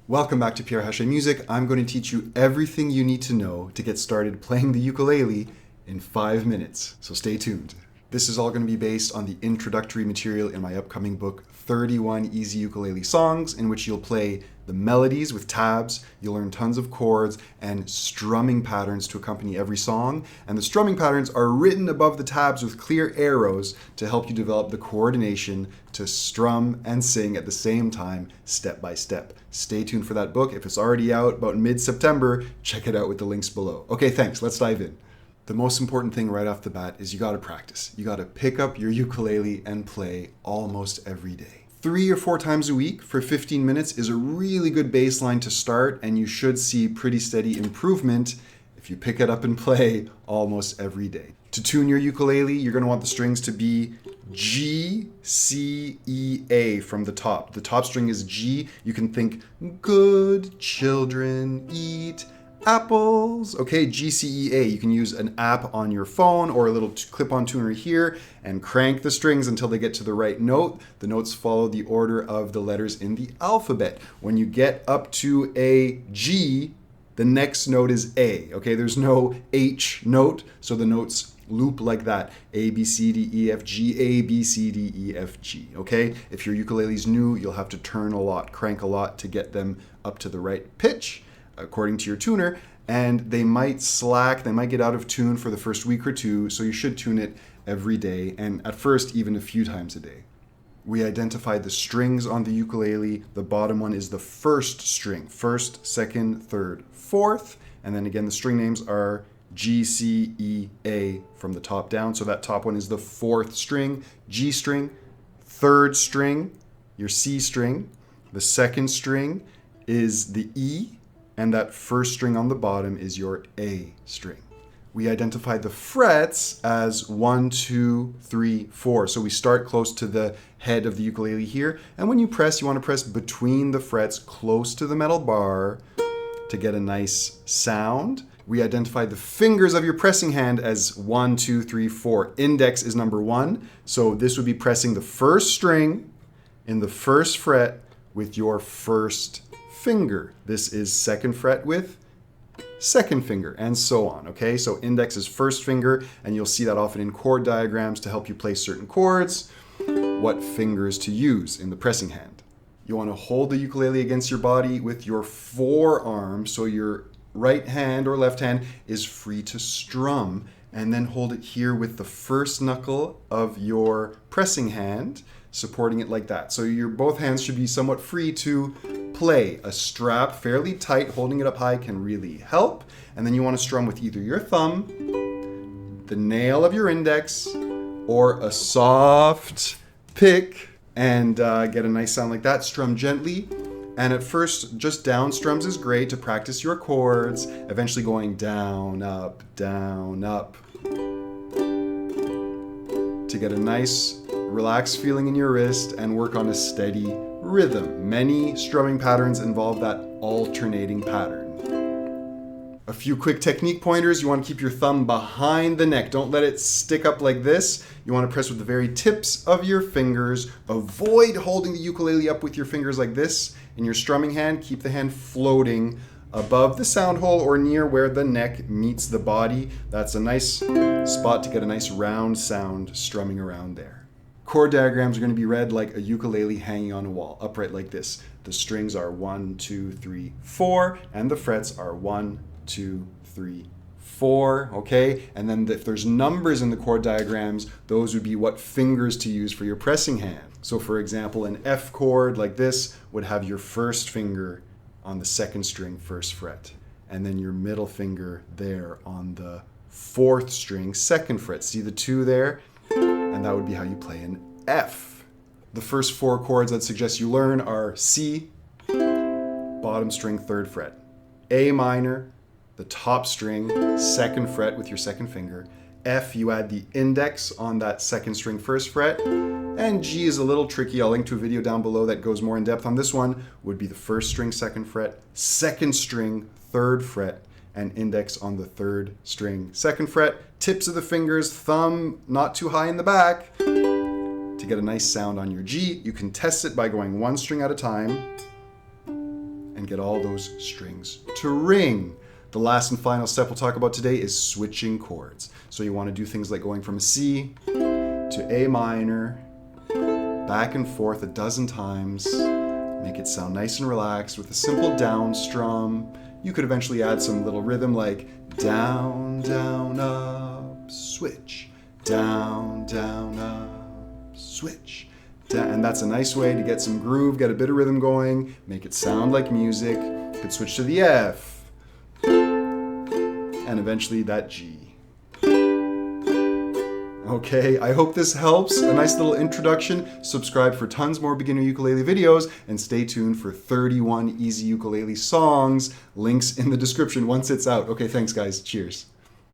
Welcome back to Pierre Hache Music. I'm going to teach you everything you need to know to get started playing the ukulele in 5 minutes, so stay tuned. This is all going to be based on the introductory material in my upcoming book, 31 Easy Ukulele Songs, in which you'll play the melodies with tabs, you'll learn tons of chords and strumming patterns to accompany every song, and the strumming patterns are written above the tabs with clear arrows to help you develop the coordination to strum and sing at the same time, step by step. Stay tuned for that book. If it's already out about mid-September, check it out with the links below. Okay, thanks. Let's dive in. The most important thing right off the bat is you gotta practice. You gotta pick up your ukulele and play almost every day. 3 or 4 times a week for 15 minutes is a really good baseline to start, and you should see pretty steady improvement if you pick it up and play almost every day. To tune your ukulele, you're gonna want the strings to be G, C, E, A from the top. The top string is G. You can think, good children eat apples. Okay, G, C, E, A. You can use an app on your phone or a little clip-on tuner here and crank the strings until they get to the right note. The notes follow the order of the letters in the alphabet. When you get up to a G, the next note is A. Okay, there's no H note, so the notes loop like that. A, B, C, D, E, F, G, A, B, C, D, E, F, G. Okay, if your ukulele's new, you'll have to turn a lot, crank a lot to get them up to the right pitch, according to your tuner, and they might slack, they might get out of tune for the first week or two, so you should tune it every day, and at first even a few times a day. We identified the strings on the ukulele. The bottom one is the first string, first, second, third, fourth, and then again the string names are G, C, E, A from the top down, so that top one is the fourth string, G string, third string, your C string, the second string is the E, and that first string on the bottom is your A string. We identified the frets as 1, 2, 3, 4. So we start close to the head of the ukulele here. And when you press, you want to press between the frets close to the metal bar to get a nice sound. We identified the fingers of your pressing hand as 1, 2, 3, 4. Index is number 1. So this would be pressing the first string in the first fret with your first finger. This is second fret with second finger, and so on. Okay, so index is first finger, and you'll see that often in chord diagrams to help you play certain chords, what fingers to use in the pressing hand. You want to hold the ukulele against your body with your forearm, so your right hand or left hand is free to strum, and then hold it here with the first knuckle of your pressing hand, supporting it like that. So your both hands should be somewhat free to play. A strap fairly tight, holding it up high can really help. And then you want to strum with either your thumb, the nail of your index, or a soft pick, and get a nice sound like that. Strum gently. And at first, just down strums is great to practice your chords, eventually going down, up, to get a nice relaxed feeling in your wrist and work on a steady rhythm. Many strumming patterns involve that alternating pattern. A few quick technique pointers. You want to keep your thumb behind the neck. Don't let it stick up like this. You want to press with the very tips of your fingers. Avoid holding the ukulele up with your fingers like this. In your strumming hand, keep the hand floating above the sound hole or near where the neck meets the body. That's a nice spot to get a nice round sound strumming around there. Chord diagrams are going to be read like a ukulele hanging on a wall, upright like this. The strings are 1, 2, 3, 4, and the frets are 1, 2, 3, 4, okay? And then if there's numbers in the chord diagrams, those would be what fingers to use for your pressing hand. So for example, an F chord like this would have your first finger on the second string, first fret, and then your middle finger there on the fourth string, second fret. See the 2 there? And that would be how you play an F. The first 4 chords I'd suggest you learn are C, bottom string, third fret, A minor, the top string, second fret with your second finger, F, you add the index on that second string, first fret, and G is a little tricky. I'll link to a video down below that goes more in depth on this one, would be the first string, second fret, second string, third fret, and index on the third string, second fret, tips of the fingers, thumb not too high in the back to get a nice sound on your G. You can test it by going 1 string at a time and get all those strings to ring. The last and final step we'll talk about today is switching chords. So you want to do things like going from a C to A minor, back and forth a dozen times. Make it sound nice and relaxed with a simple down strum. You could eventually add some little rhythm like down, down, up, switch, down, down, up, switch. And that's a nice way to get some groove, get a bit of rhythm going, make it sound like music. You could switch to the F, and eventually that G. Okay, I hope this helps. A nice little introduction. Subscribe for tons more beginner ukulele videos, and stay tuned for 31 easy ukulele songs. Links in the description once it's out. Okay, thanks guys. Cheers.